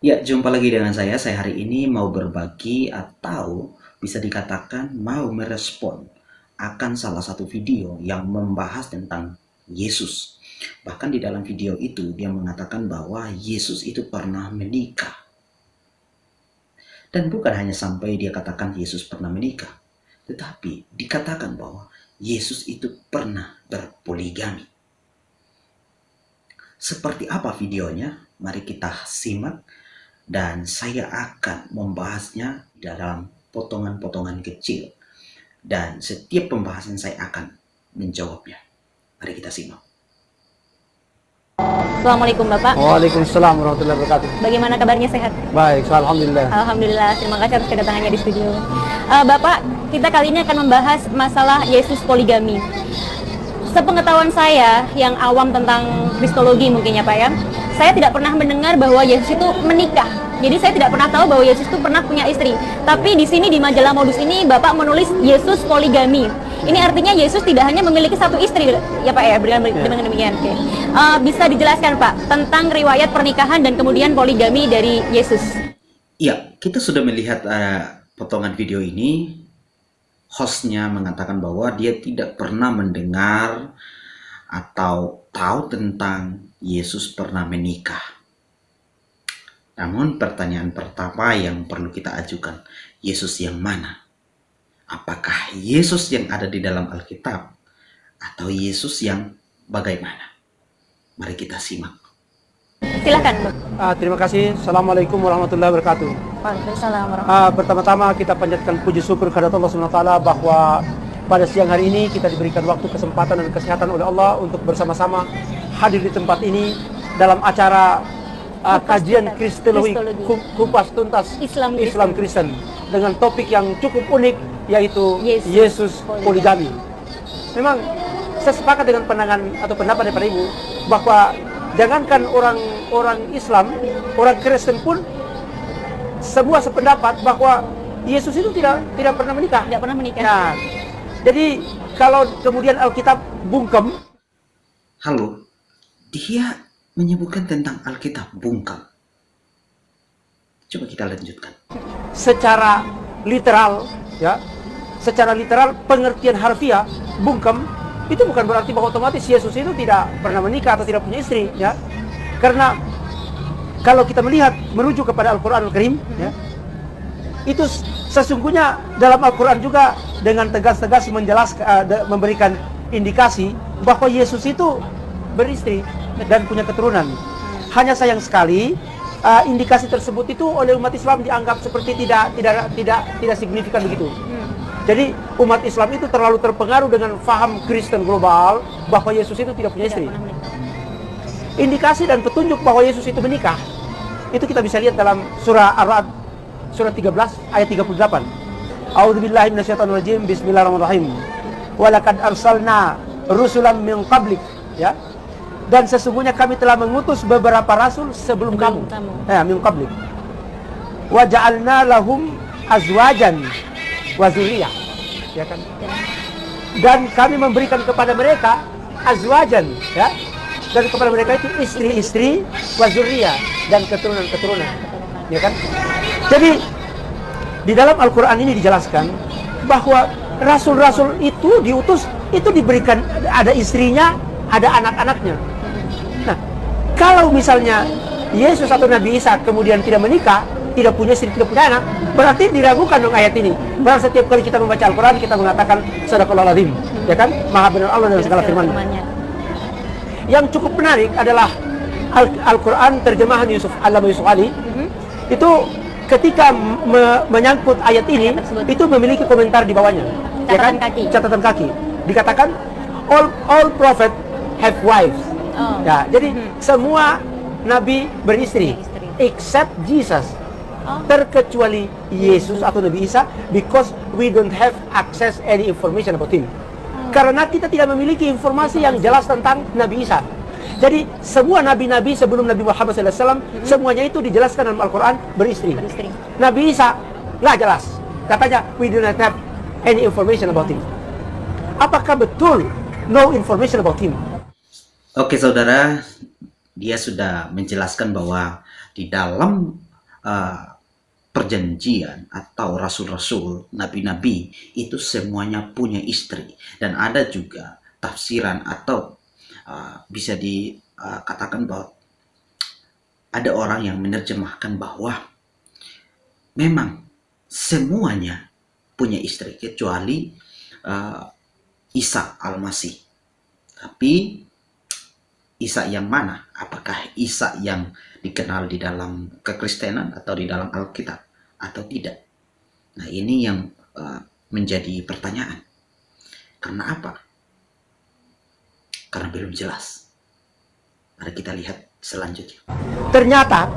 Ya, jumpa lagi dengan saya hari ini mau berbagi atau bisa dikatakan mau merespon akan salah satu video yang membahas tentang Yesus. Bahkan di dalam video itu dia mengatakan bahwa Yesus itu pernah menikah. Dan bukan hanya sampai dia katakan Yesus pernah menikah, tetapi dikatakan bahwa Yesus itu pernah berpoligami. Seperti apa videonya? Mari kita simak. Dan saya akan membahasnya dalam potongan-potongan kecil. Dan setiap pembahasan saya akan menjawabnya. Mari kita simak. Assalamualaikum Bapak. Waalaikumsalam warahmatullahi wabarakatuh. Bagaimana kabarnya, sehat? Baik, alhamdulillah. Alhamdulillah, terima kasih atas kedatangannya di studio. Bapak, kita kali ini akan membahas masalah Yesus poligami. Sepengetahuan saya yang awam tentang kristologi mungkin ya Pak ya, saya tidak pernah mendengar bahwa Yesus itu menikah. Jadi saya tidak pernah tahu bahwa Yesus itu pernah punya istri. Tapi di sini di majalah Modus ini Bapak menulis Yesus poligami. Ini artinya Yesus tidak hanya memiliki satu istri ya Pak ya, dengan demikian. Oke. Bisa dijelaskan Pak tentang riwayat pernikahan dan kemudian poligami dari Yesus? Ya, kita sudah melihat potongan video ini. Hostnya mengatakan bahwa dia tidak pernah mendengar atau tahu tentang Yesus pernah menikah. Namun pertanyaan pertama yang perlu kita ajukan, Yesus yang mana? Apakah Yesus yang ada di dalam Alkitab atau Yesus yang bagaimana? Mari kita simak. Silakan. Terima kasih. Assalamualaikum warahmatullahi wabarakatuh. Waalaikumsalam warahmatullahi wabarakatuh. Pertama-tama kita panjatkan puji syukur kepada Allah SWT bahwa pada siang hari ini kita diberikan waktu, kesempatan, dan kesehatan oleh Allah untuk bersama-sama hadir di tempat ini dalam acara kajian Kristologi kupas tuntas Islam Kristen dengan topik yang cukup unik, yaitu Yesus poligami. Memang saya sepakat dengan pandangan atau pendapat daripada Ibu bahwa jangankan orang Islam, orang Kristen pun semua sependapat bahwa Yesus itu tidak pernah menikah. Tidak pernah menikah. Nah, jadi kalau kemudian Alkitab bungkem. Halo, dia menyebutkan tentang Alkitab bungkam. Coba kita lanjutkan. Secara literal, ya, secara literal pengertian harfiah bungkem itu bukan berarti bahwa otomatis Yesus itu tidak pernah menikah atau tidak punya istri, ya. Karena kalau kita melihat merujuk kepada Al-Quran Al-Karim, ya, itu sesungguhnya dalam Al-Quran juga dengan tegas-tegas menjelaskan, memberikan indikasi bahwa Yesus itu beristri dan punya keturunan. Hanya sayang sekali indikasi tersebut itu oleh umat Islam dianggap seperti tidak signifikan begitu. Jadi umat Islam itu terlalu terpengaruh dengan faham Kristen global bahwa Yesus itu tidak punya istri. Indikasi dan petunjuk bahwa Yesus itu menikah itu kita bisa lihat dalam surah Ar-Ra'd surah 13 ayat 38. A'udzubillahi minasyaitonirrajim. Bismillahirrahmanirrahim. Walaqad arsalna rusulan min qablik, ya. Dan sesungguhnya kami telah mengutus beberapa rasul sebelum kamu. Ya, min qablik. Wa ja'alna lahum azwajan wa dzurriyyah, ya kan? Dan kami memberikan kepada mereka azwajan, ya. Dan kepada mereka itu istri-istri, wa dzurriyyah, dan keturunan-keturunan, ya kan? Jadi di dalam Al-Quran ini dijelaskan bahwa rasul-rasul itu diutus, itu diberikan ada istrinya, ada anak-anaknya. Nah, kalau misalnya Yesus atau Nabi Isa kemudian tidak menikah, tidak punya istri, tidak punya anak, berarti diragukan dong ayat ini. Berarti setiap kali kita membaca Al-Quran kita mengatakan Shadaqallahul Azim, ya kan? Maha benar Allah dalam segala firman-Nya. Yang cukup menarik adalah Al-Quran terjemahan Allama Yusuf Ali. Itu ketika menyangkut ayat ini, itu memiliki komentar di bawahnya, ya kan? Catatan kaki. Dikatakan all prophet have wives. Ya, jadi semua nabi beristri, except Jesus. Terkecuali Yesus atau Nabi Isa, because we don't have access any information about him. Karena kita tidak memiliki informasi yang jelas tentang Nabi Isa. Jadi semua nabi-nabi sebelum Nabi Muhammad SAW, semuanya itu dijelaskan dalam Al-Quran beristri. Nabi Isa nggak jelas. Katanya we do not have any information about him. Apakah betul no information about him? Oke saudara, dia sudah menjelaskan bahwa di dalam uh, perjanjian atau rasul-rasul, nabi-nabi itu semuanya punya istri, dan ada juga tafsiran atau bisa dikatakan bahwa ada orang yang menerjemahkan bahwa memang semuanya punya istri kecuali Isa Al-Masih. Tapi Isa yang mana? Apakah Isa yang dikenal di dalam kekristenan atau di dalam Alkitab atau tidak? Nah, ini yang menjadi pertanyaan. Karena apa? Karena belum jelas. Mari kita lihat selanjutnya. Ternyata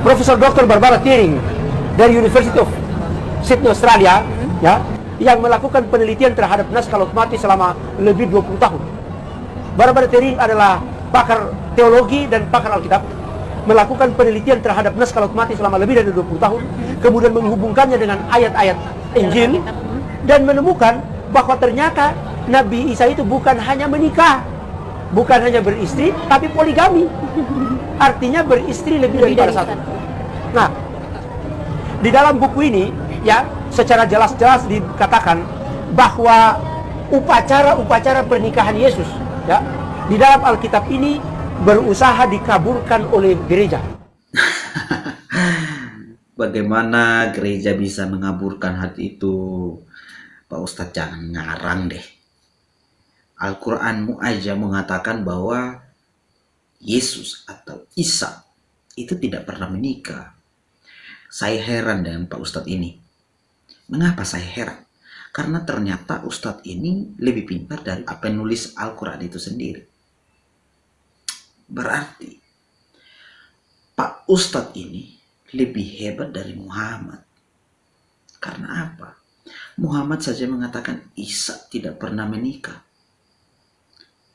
Profesor Dr. Barbara Thiering dari University of Sydney, Australia, ya, yang melakukan penelitian terhadap naskah Laut Mati selama lebih 20 tahun. Barbara Thiering adalah pakar teologi dan pakar Alkitab, melakukan penelitian terhadap naskah Laut Mati selama lebih dari 20 tahun, kemudian menghubungkannya dengan ayat-ayat Injil, dan menemukan bahwa ternyata Nabi Isa itu bukan hanya menikah, bukan hanya beristri, tapi poligami. Artinya beristri lebih daripada satu. Nah, di dalam buku ini, ya, secara jelas-jelas dikatakan bahwa upacara-upacara pernikahan Yesus, ya, di dalam Alkitab ini berusaha dikaburkan oleh gereja. Bagaimana gereja bisa mengaburkan hal itu? Pak Ustadz, jangan ngarang deh. Al-Quranmu aja mengatakan bahwa Yesus atau Isa itu tidak pernah menikah. Saya heran dengan Pak Ustadz ini. Mengapa saya heran? Karena ternyata Ustadz ini lebih pintar dari apa yang nulis Al-Quran itu sendiri. Berarti Pak Ustadz ini lebih hebat dari Muhammad. Karena apa? Muhammad saja mengatakan Isa tidak pernah menikah.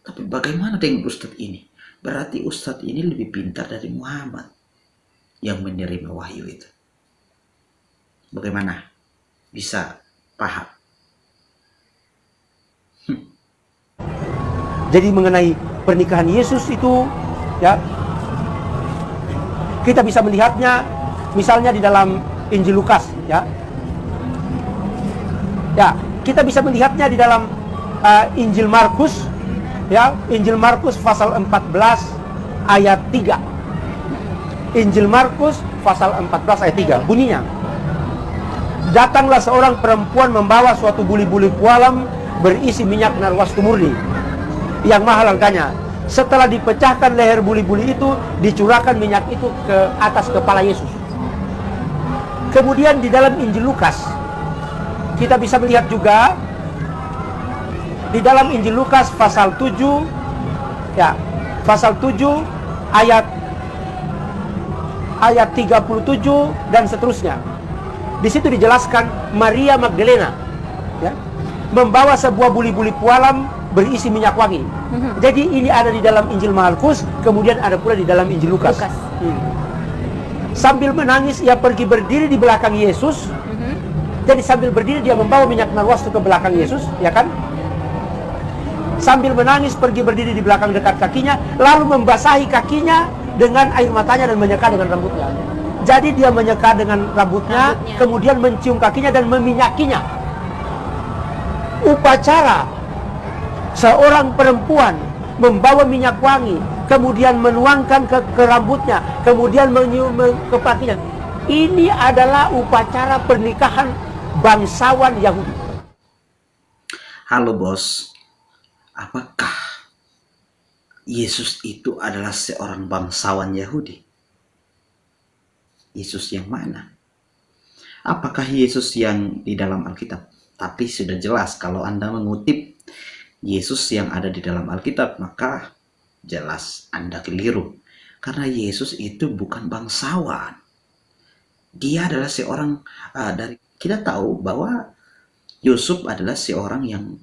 Tapi bagaimana dengan Ustadz ini? Berarti Ustadz ini lebih pintar dari Muhammad yang menerima wahyu itu. Bagaimana bisa paham? Jadi mengenai pernikahan Yesus itu, ya, kita bisa melihatnya misalnya di dalam Injil Lukas, ya. Ya, kita bisa melihatnya di dalam Injil Markus, ya, Injil Markus pasal 14 ayat 3. Injil Markus pasal 14 ayat 3 bunyinya, datanglah seorang perempuan membawa suatu buli-buli pualam berisi minyak narwastu murni yang mahal harganya. Setelah dipecahkan leher buli-buli itu, dicurahkan minyak itu ke atas kepala Yesus. Kemudian di dalam Injil Lukas kita bisa melihat juga di dalam Injil Lukas pasal 7, ya, pasal 7 ayat 37 dan seterusnya. Di situ dijelaskan Maria Magdalena, ya, membawa sebuah buli-buli pualam berisi minyak wangi. Jadi ini ada di dalam Injil Markus, kemudian ada pula di dalam Injil Lukas. Sambil menangis ia pergi berdiri di belakang Yesus. Jadi sambil berdiri dia membawa minyak narwastu ke belakang Yesus, ya kan? Sambil menangis pergi berdiri di belakang dekat kakinya, lalu membasahi kakinya dengan air matanya dan menyeka dengan rambutnya. Jadi dia menyeka dengan rambutnya, kemudian mencium kakinya dan meminyakinya. Upacara seorang perempuan membawa minyak wangi, kemudian menuangkan ke rambutnya, kemudian menyium ke kakinya. Ini adalah upacara pernikahan bangsawan Yahudi. Halo bos, apakah Yesus itu adalah seorang bangsawan Yahudi? Yesus yang mana? Apakah Yesus yang di dalam Alkitab? Tapi sudah jelas kalau Anda mengutip Yesus yang ada di dalam Alkitab, maka jelas Anda keliru. Karena Yesus itu bukan bangsawan. Dia adalah seorang dari, kita tahu bahwa Yusuf adalah seorang yang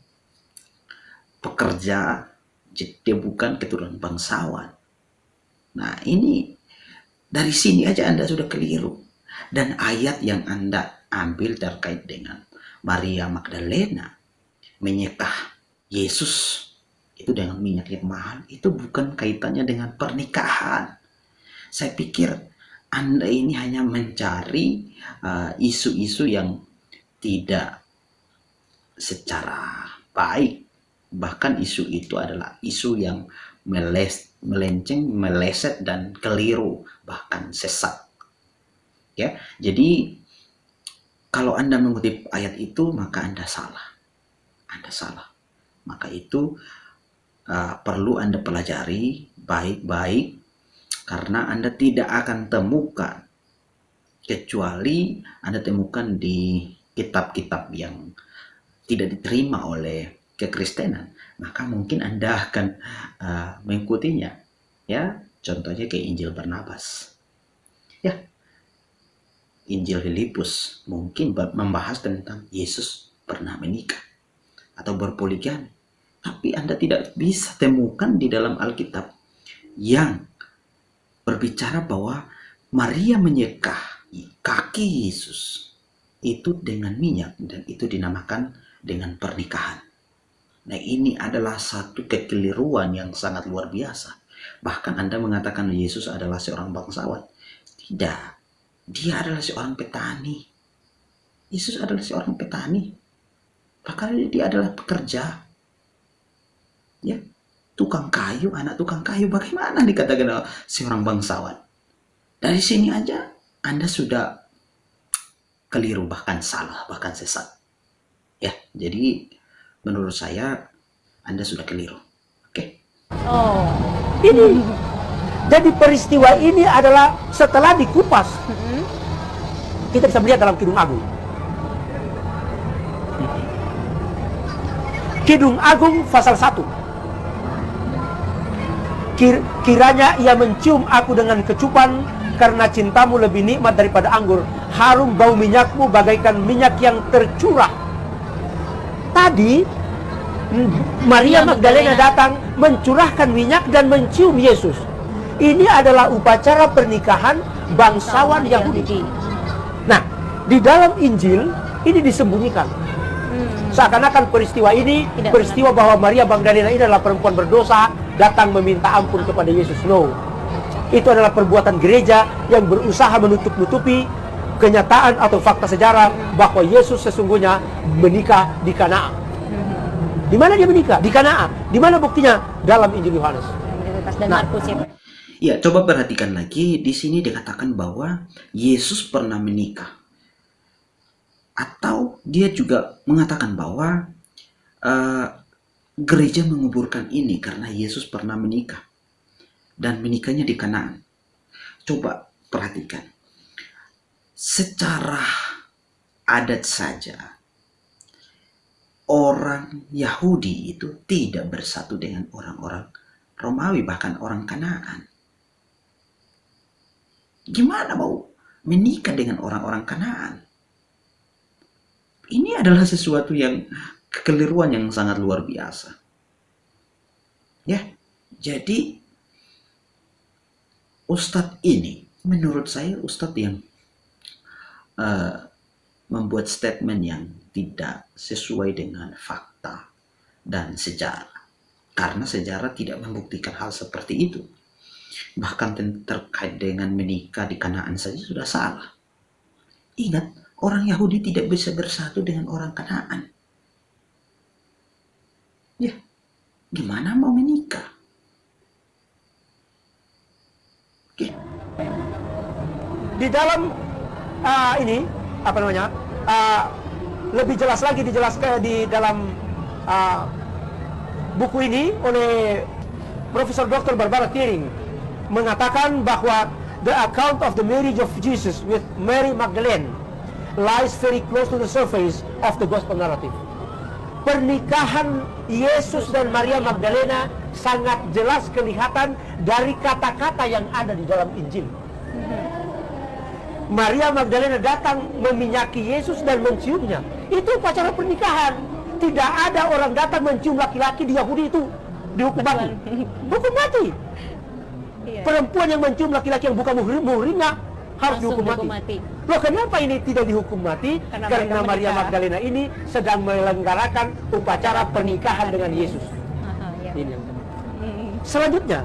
pekerja, dia bukan keturunan bangsawan. Nah, ini dari sini aja Anda sudah keliru. Dan ayat yang Anda ambil terkait dengan Maria Magdalena menyekah Yesus itu dengan minyak yang mahal, itu bukan kaitannya dengan pernikahan. Saya pikir Anda ini hanya mencari isu-isu yang tidak secara baik. Bahkan isu itu adalah isu yang melenceng, meleset, dan keliru, bahkan sesat. Ya, jadi kalau Anda mengutip ayat itu, maka Anda salah. Anda salah. Maka itu perlu Anda pelajari baik-baik, karena Anda tidak akan temukan, kecuali Anda temukan di kitab-kitab yang tidak diterima oleh kekristenan, maka mungkin Anda akan mengikutinya. Ya, contohnya kayak Injil Barnabas. Ya, Injil Filipus mungkin membahas tentang Yesus pernah menikah atau berpoligami. Tapi Anda tidak bisa temukan di dalam Alkitab yang berbicara bahwa Maria menyekahi kaki Yesus itu dengan minyak, dan itu dinamakan dengan pernikahan. Nah, ini adalah satu kekeliruan yang sangat luar biasa. Bahkan Anda mengatakan Yesus adalah seorang bangsawan. Tidak, dia adalah seorang petani. Yesus adalah seorang petani. Bahkan dia adalah pekerja. Ya, tukang kayu, anak tukang kayu. Bagaimana dikatakan seorang bangsawan? Dari sini aja Anda sudah keliru, bahkan salah, bahkan sesat. Ya, jadi menurut saya Anda sudah keliru. Oke. Oh. Ini. Jadi peristiwa ini adalah setelah dikupas. Kita bisa melihat dalam Kidung Agung. Kidung Agung pasal 1. Kiranya ia mencium aku dengan kecupan, karena cintamu lebih nikmat daripada anggur. Harum bau minyakmu bagaikan minyak yang tercurah. Tadi Maria Magdalena datang mencurahkan minyak dan mencium Yesus. Ini adalah upacara pernikahan bangsawan Yahudi. Nah, di dalam Injil ini disembunyikan. Seakan-akan peristiwa ini peristiwa bahwa Maria Magdalena ini adalah perempuan berdosa, datang meminta ampun kepada Yesus. No. Itu adalah perbuatan gereja yang berusaha menutup-nutupi kenyataan atau fakta sejarah bahwa Yesus sesungguhnya menikah di Kanaan. Di mana dia menikah? Di Kanaan. Di mana buktinya? Dalam Injil Yohanes. Nah, ya, coba perhatikan lagi. Di sini dikatakan bahwa Yesus pernah menikah. Atau dia juga mengatakan bahwa gereja menguburkan ini karena Yesus pernah menikah. Dan menikahnya di Kanaan. Coba perhatikan. Secara adat saja, orang Yahudi itu tidak bersatu dengan orang-orang Romawi, bahkan orang Kanaan. Gimana mau menikah dengan orang-orang Kanaan? Ini adalah sesuatu yang kekeliruan yang sangat luar biasa. Ya, jadi Ustadz ini, menurut saya Ustadz yang membuat statement yang tidak sesuai dengan fakta dan sejarah. Karena sejarah tidak membuktikan hal seperti itu. Bahkan terkait dengan menikah di Kanaan saja sudah salah. Ingat, orang Yahudi tidak bisa bersatu dengan orang Kanaan. Ya, gimana mau menikah? Oke. Di dalam ini apa namanya? Lebih jelas lagi dijelaskan di dalam buku ini oleh Profesor Dr. Barbara Thiering, mengatakan bahwa the account of the marriage of Jesus with Mary Magdalene lies very close to the surface of the gospel narrative. Pernikahan Yesus dan Maria Magdalena sangat jelas kelihatan dari kata-kata yang ada di dalam Injil. Maria Magdalena datang meminyaki Yesus dan menciumnya. Itu upacara pernikahan. Tidak ada orang datang mencium laki-laki di Yahudi itu dihukum mati. Hukum mati. Perempuan yang mencium laki-laki yang bukan muhrimnya harus dihukum mati. Loh, kenapa ini tidak dihukum mati? Karena Maria Magdalena ini sedang menyelenggarakan upacara pernikahan dengan Yesus. Ini yang selanjutnya,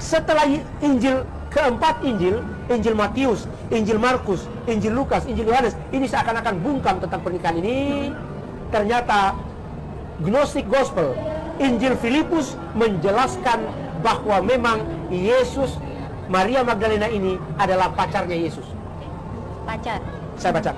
setelah Injil keempat Injil, Injil Matius, Injil Markus, Injil Lukas, Injil Yohanes, ini seakan-akan bungkam tentang pernikahan ini. Ternyata Gnostic Gospel, Injil Filipus menjelaskan bahwa memang Yesus, Maria Magdalena ini adalah pacarnya Yesus. Pacar. Saya baca.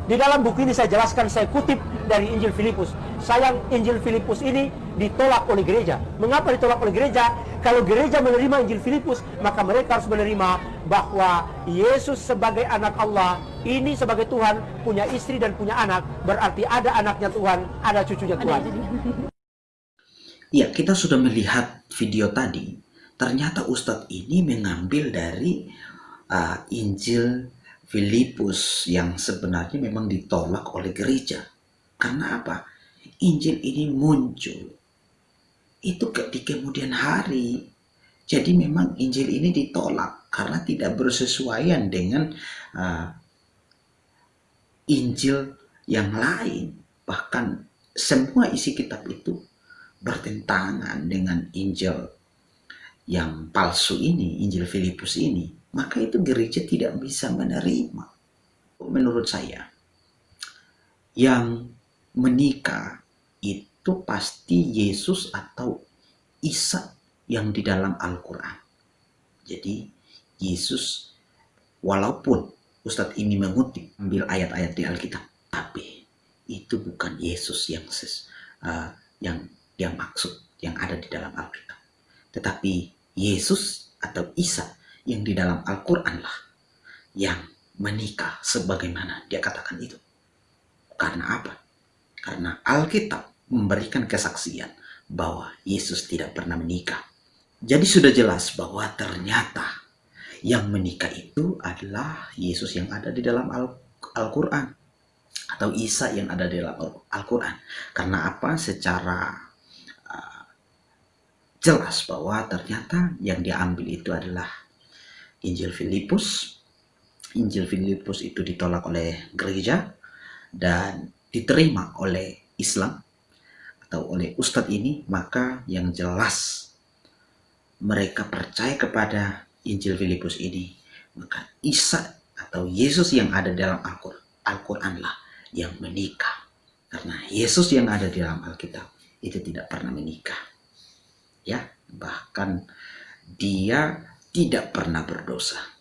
Di dalam buku ini saya jelaskan, saya kutip dari Injil Filipus. Sayang, Injil Filipus ini ditolak oleh gereja. Mengapa ditolak oleh gereja? Kalau gereja menerima Injil Filipus, maka mereka harus menerima bahwa Yesus sebagai anak Allah, ini sebagai Tuhan, punya istri dan punya anak. Berarti ada anaknya Tuhan, ada cucunya Tuhan. Ya, kita sudah melihat video tadi. Ternyata Ustadz ini mengambil dari Injil Filipus yang sebenarnya memang ditolak oleh gereja. Karena apa? Injil ini muncul itu di kemudian hari. Jadi memang Injil ini ditolak karena tidak bersesuaian dengan Injil yang lain. Bahkan semua isi kitab itu bertentangan dengan Injil yang palsu ini, Injil Filipus ini. Maka itu gereja tidak bisa menerima. Menurut saya, yang menikah itu pasti Yesus atau Isa yang di dalam Al-Quran. Jadi Yesus, walaupun Ustadz ini mengutip, ambil ayat-ayat di Alkitab, tapi itu bukan Yesus yang dia maksud, yang ada di dalam Alkitab. Tetapi Yesus atau Isa yang di dalam Al-Quran lah yang menikah sebagaimana dia katakan itu. Karena apa? Karena Alkitab memberikan kesaksian bahwa Yesus tidak pernah menikah. Jadi sudah jelas bahwa ternyata yang menikah itu adalah Yesus yang ada di dalam Al-Quran atau Isa yang ada di dalam Al-Quran. Karena apa? Secara jelas bahwa ternyata yang diambil itu adalah Injil Filipus. Injil Filipus itu ditolak oleh gereja dan diterima oleh Islam atau oleh Ustadz ini. Maka yang jelas mereka percaya kepada Injil Filipus ini. Maka Isa atau Yesus yang ada dalam Al-Quran lah yang menikah. Karena Yesus yang ada di dalam Alkitab itu tidak pernah menikah. Ya, bahkan dia tidak pernah berdosa.